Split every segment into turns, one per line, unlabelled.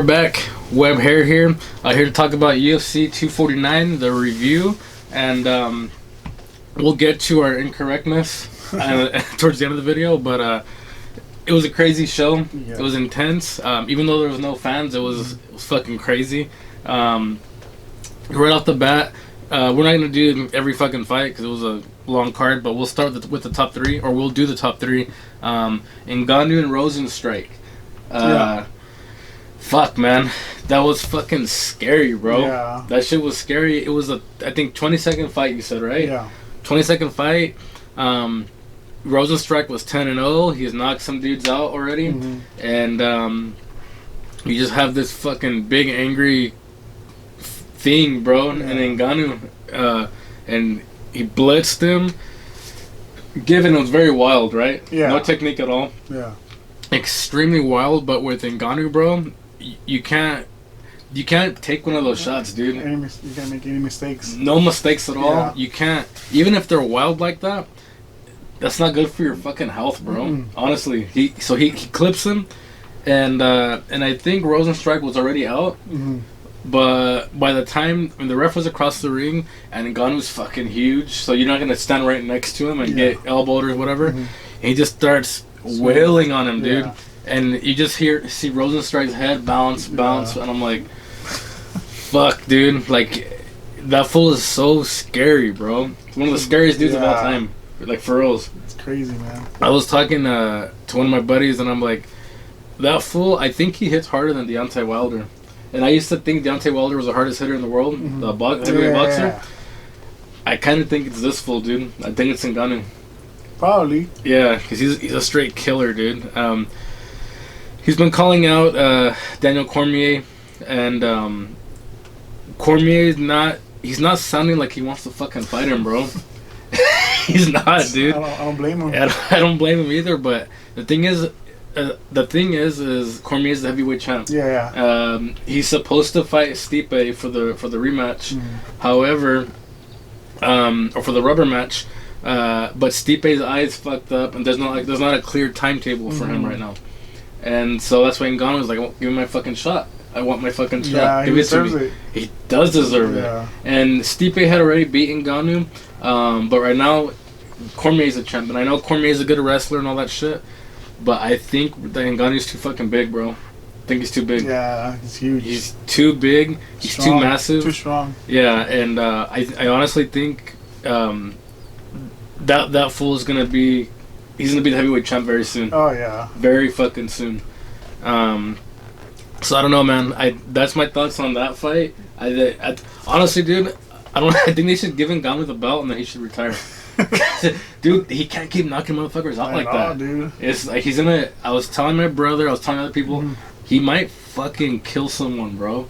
we're back. Web Hair here. Here to talk about UFC 249, the review, and we'll get to our incorrectness towards the end of the video. But it was a crazy show. Yeah. It was intense. Even though there was no fans, it was fucking crazy. Right off the bat, we're not gonna do every fucking fight because it was a long card. But we'll start with the top three, or we'll do the top three. Ngannou and Rozenstruik. Fuck, man. That was fucking scary, bro. Yeah. That shit was scary. It was I think 20-second fight, you said, right?
Yeah.
20-second fight. Rozenstruik was 10-0. He's knocked some dudes out already. Mm-hmm. And you just have this fucking big angry thing, bro. Yeah. And Ngannou, and he blitzed him. Given it was very wild, right?
Yeah.
No technique at all.
Yeah.
Extremely wild, but with Ngannou, bro, you can't take one of those shots, dude.
You can't make any mistakes.
No mistakes at all.
Yeah.
You can't, even if they're wild like that. That's not good for your fucking health, bro. Mm-hmm. Honestly, he clips him, and I think Rozenstruik was already out. Mm-hmm. But by the time the ref was across the ring and Ngannou's fucking huge, so you're not gonna stand right next to him and get elbowed or whatever. Mm-hmm. And he just starts wailing on him, dude. Yeah. And you just see Rozenstruik's head bounce, and I'm like, fuck, dude. Like, that fool is so scary, bro. It's one of the scariest dudes of all time. Like, for reals.
It's crazy, man.
I was talking to one of my buddies, and I'm like, that fool, I think he hits harder than Deontay Wilder. And I used to think Deontay Wilder was the hardest hitter in the world, the heavyweight boxer. Yeah. I kind of think it's this fool, dude. I think it's Ngannou.
Probably.
Yeah, because he's a straight killer, dude. He's been calling out Daniel Cormier, and Cormier's he's not sounding like he wants to fucking fight him, bro. He's not, dude.
I don't blame him.
I don't blame him either, but the thing is Cormier's the heavyweight champ.
Yeah.
He's supposed to fight Stipe for the rematch. However, or for the rubber match. But Stipe's eyes fucked up, and there's not a clear timetable for him right now, and so that's why Ngannou's like, give me my fucking shot. I want my fucking shot.
Yeah,
give
he
it to me.
deserves it.
He does deserve it. And Stipe had already beaten Ngannou, but right now Cormier's a champ, and I know Cormier's a good wrestler and all that shit, but I think that Ngannou's too fucking big, bro. I think he's too big.
Yeah, he's huge.
He's too big. He's too massive.
Too strong.
Yeah, and I honestly think that fool is gonna be the heavyweight champ very soon.
Oh yeah,
very fucking soon. So I don't know, man. That's my thoughts on that fight. I honestly, dude, I think they should give Ngannou the belt and then he should retire. Dude, he can't keep knocking motherfuckers out like that.
Dude.
It's like I was telling my brother, I was telling other people, he might fucking kill someone, bro.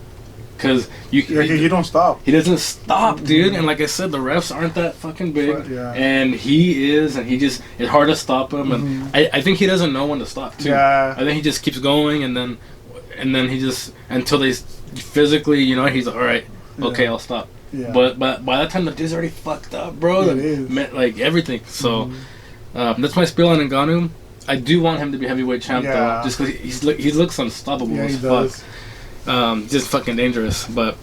Because he
don't stop.
He doesn't stop, dude. And like I said, the refs aren't that fucking big. And he is, and it's hard to stop him. And I think he doesn't know when to stop, too.
Yeah.
I think he just keeps going, and then he just, until they physically, he's like, all right, okay, I'll stop. Yeah. But by that time, the dude's already fucked up, bro.
It is.
Like, everything. So, that's my spiel on Ngannou. I do want him to be heavyweight champ, though, just because he looks unstoppable as fuck. Just fucking dangerous. But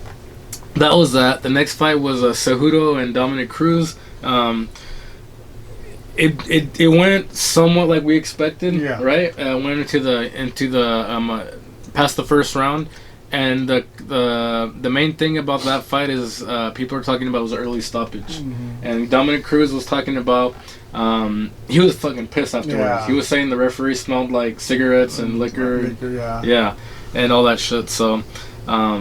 that was that. The next fight was Cejudo and Dominick Cruz. It went somewhat like we expected, right? Went into the past the first round, and the main thing about that fight is people are talking about was early stoppage, and Dominick Cruz was talking about he was fucking pissed afterwards. Yeah. He was saying the referee smelled like cigarettes and liquor, and all that shit. So, I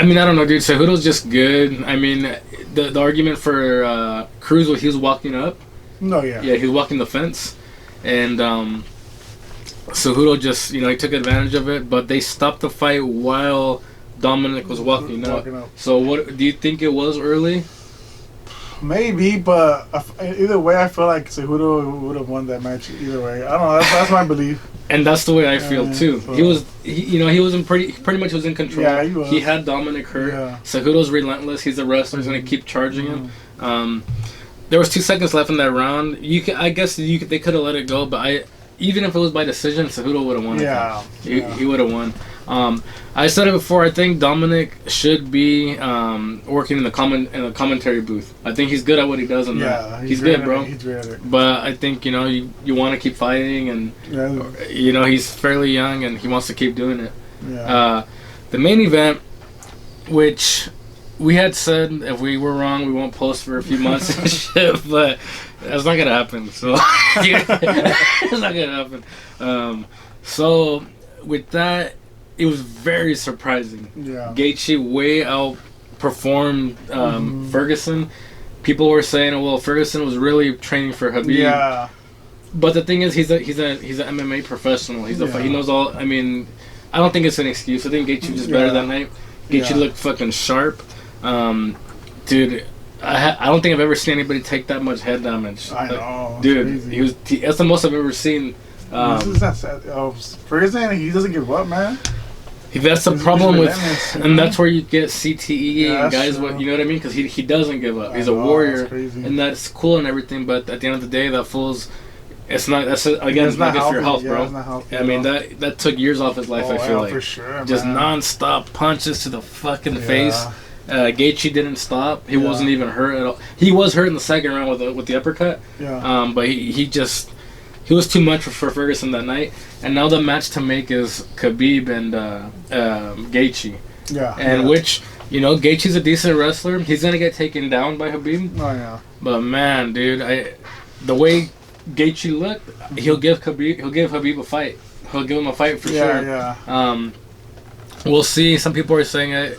mean, I don't know, dude. Cejudo's just good. I mean, the argument for Cruz was he was walking up.
No, yeah.
Yeah, he was walking the fence, and Cejudo just, he took advantage of it. But they stopped the fight while Dominic was walking up. So, what do you think it was early?
Maybe, but either way, I feel like Cejudo would have won that match either way. I don't know. That's my belief.
And that's the way I feel too. So. He was in pretty much was in control.
Yeah, he was.
He had Dominic hurt. Yeah. Cejudo's relentless. He's a wrestler. He's gonna keep charging him. There was 2 seconds left in that round. I guess they could have let it go, but even if it was by decision, Cejudo would have won.
Yeah,
he would have won. I said it before. I think Dominic should be working in the commentary booth. I think he's good at what he does. He's good, bro.
He's great at it.
But I think you want to keep fighting, and he's fairly young, and he wants to keep doing it.
Yeah.
The main event, which we had said if we were wrong, we won't post for a few months and shit, but that's not gonna happen. So it's not gonna happen. So with that, it was very surprising.
Yeah.
Gaethje way outperformed Ferguson. People were saying, "Oh, well, Ferguson was really training for Khabib."
Yeah.
But the thing is, he's an MMA professional. He knows all. I mean, I don't think it's an excuse. I think Gaethje was just better that night. Gaethje looked fucking sharp. Dude, I don't think I've ever seen anybody take that much head damage.
I know,
dude. That's the most I've ever seen.
Ferguson, he doesn't give up, man.
That's the problem with, and that's where you get CTE and guys. You know what I mean? Because he doesn't give up. He's a warrior, and that's cool and everything. But at the end of the day, that fool's. It's not. That's again. It's not good for your health, bro. It's not healthy, I mean that took years off his life. I feel like
for sure,
just non-stop punches to the fucking face. Gaethje didn't stop. He wasn't even hurt at all. He was hurt in the second round with the uppercut.
Yeah.
But he was too much for Ferguson that night. And now the match to make is Khabib and Gaethje.
Yeah.
And which Gaethje's a decent wrestler. He's gonna get taken down by Khabib.
Oh yeah.
But man, dude, the way Gaethje looked, he'll give Khabib a fight. He'll give him a fight for sure.
Yeah.
We'll see. Some people are saying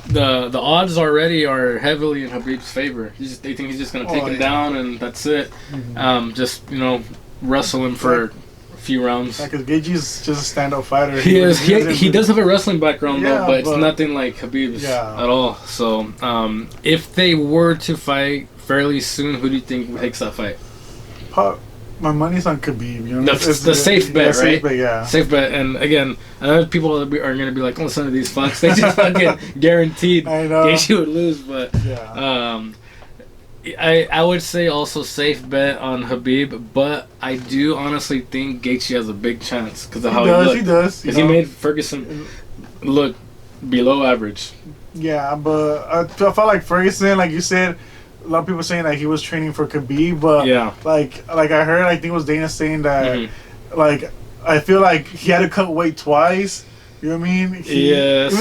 the odds already are heavily in Khabib's favor. They think he's just gonna take him down and that's it. Just wrestle him for a few rounds.
Because Gaethje's just a stand-up fighter.
He is. He does have a wrestling background though, but it's nothing like Khabib's at all. So if they were to fight fairly soon, who do you think takes that fight?
My money's on Khabib.
It's the safe bet, right?
Safe bet, yeah.
Safe bet. And again, I know people are going to be like, "Oh, some of these fucks, they just fucking guaranteed Gaethje would lose." But I would say also safe bet on Khabib, but I do honestly think Gaethje has a big chance because of how he looked.
He does.
Because he made Ferguson look below average.
Yeah, but I felt like Ferguson, like you said, a lot of people saying that he was training for Khabib, but like I heard, I think it was Dana saying that, like I feel like he had to cut weight twice. You know what I mean?
Yes,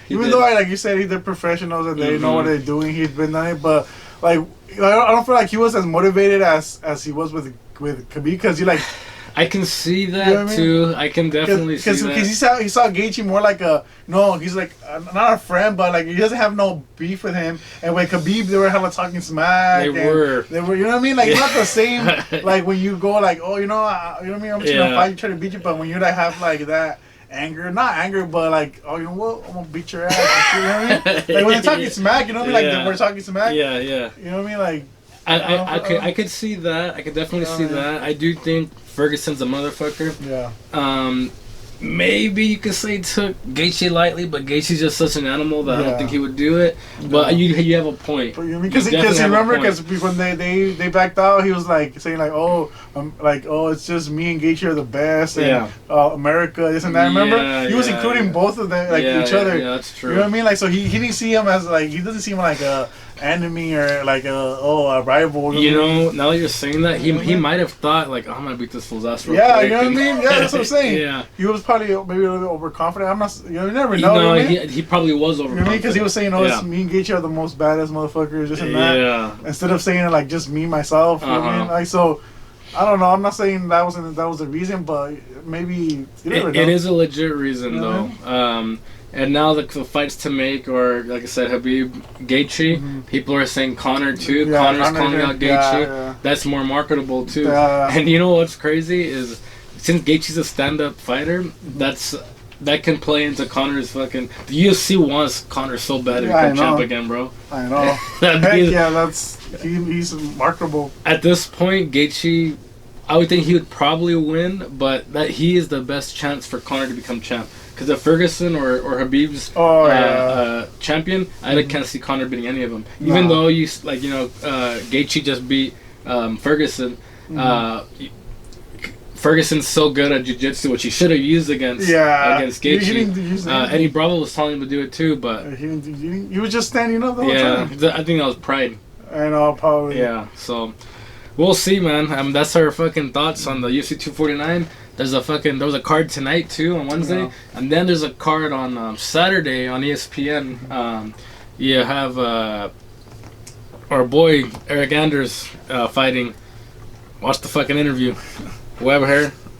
even though, like you said, they're professionals and they know what they're doing. He's been doing it, but like I don't feel like he was as motivated as he was with Khabib because
I can see that too. I can definitely see that.
Because he saw Gaethje more like he's like not a friend, but like he doesn't have no beef with him. And with Khabib, they were hella talking smack. They were, you know what I mean? Like it's not the same. Like when you go like, oh, you know what I mean? I'm just gonna fight you, try to beat you. But when you like have like that not anger, but like, oh, you know what? I'm gonna beat your ass. You know what I mean? Like when they're talking smack, you know what I mean? Like we're talking smack.
Yeah.
You know what I mean? Like
I could see that. I could definitely see that. I do think Ferguson's a motherfucker.
Yeah.
Maybe you could say he took Gaethje lightly, but Gaethje's just such an animal that I don't think he would do it. But you have a point.
Because remember, because when they backed out, he was like saying like, oh, it's just me and Gaethje are the best, and America, this and that. Remember, he was including both of them, like each other.
Yeah, that's true.
You know what I mean? Like, so he didn't see him as like, he doesn't see him like a enemy or like a rival.
You know, now that you're saying that, he might have thought like, oh, I'm gonna beat this fool's ass real
quick.
You
know what I mean? Yeah, that's what I'm saying.
Yeah.
He was probably maybe a little bit overconfident. I'm not. You never know.
No,
you know
he probably was overconfident.
You know what I mean? Because he was saying, "Oh, it's me and Gaethje are the most badass motherfuckers," this and that.
Yeah.
Instead of saying like just me myself. You know what I mean? Like so. I don't know. I'm not saying that was the reason, but maybe you never know.
It is a legit reason though. And now the fights to make, or like I said, Khabib, Gaethje. People are saying Conor too. Conor's calling out Gaethje. That's more marketable too. And you know what's crazy is, since Gaethje's a stand-up fighter, that can play into Conor's fucking. The UFC wants Conor so bad to become champ again, bro.
I know. He's marketable.
At this point, Gaethje, I would think he would probably win, but that he is the best chance for Conor to become champ. Because if Ferguson or Khabib's champion, I can't see Conor beating any of them. No. Even though Gaethje just beat Ferguson. Ferguson's so good at jiu-jitsu, which he should have used against Gaethje.
He didn't use
Eddie Bravo was telling him to do it too, but
he was just standing up the whole time.
I think that was pride.
I know, probably.
Yeah, so we'll see, man. That's our fucking thoughts on the UFC 249. There was a card tonight too on Wednesday, and then there's a card on Saturday on ESPN. You have our boy Eric Anders fighting. Watch the fucking interview. Web hair.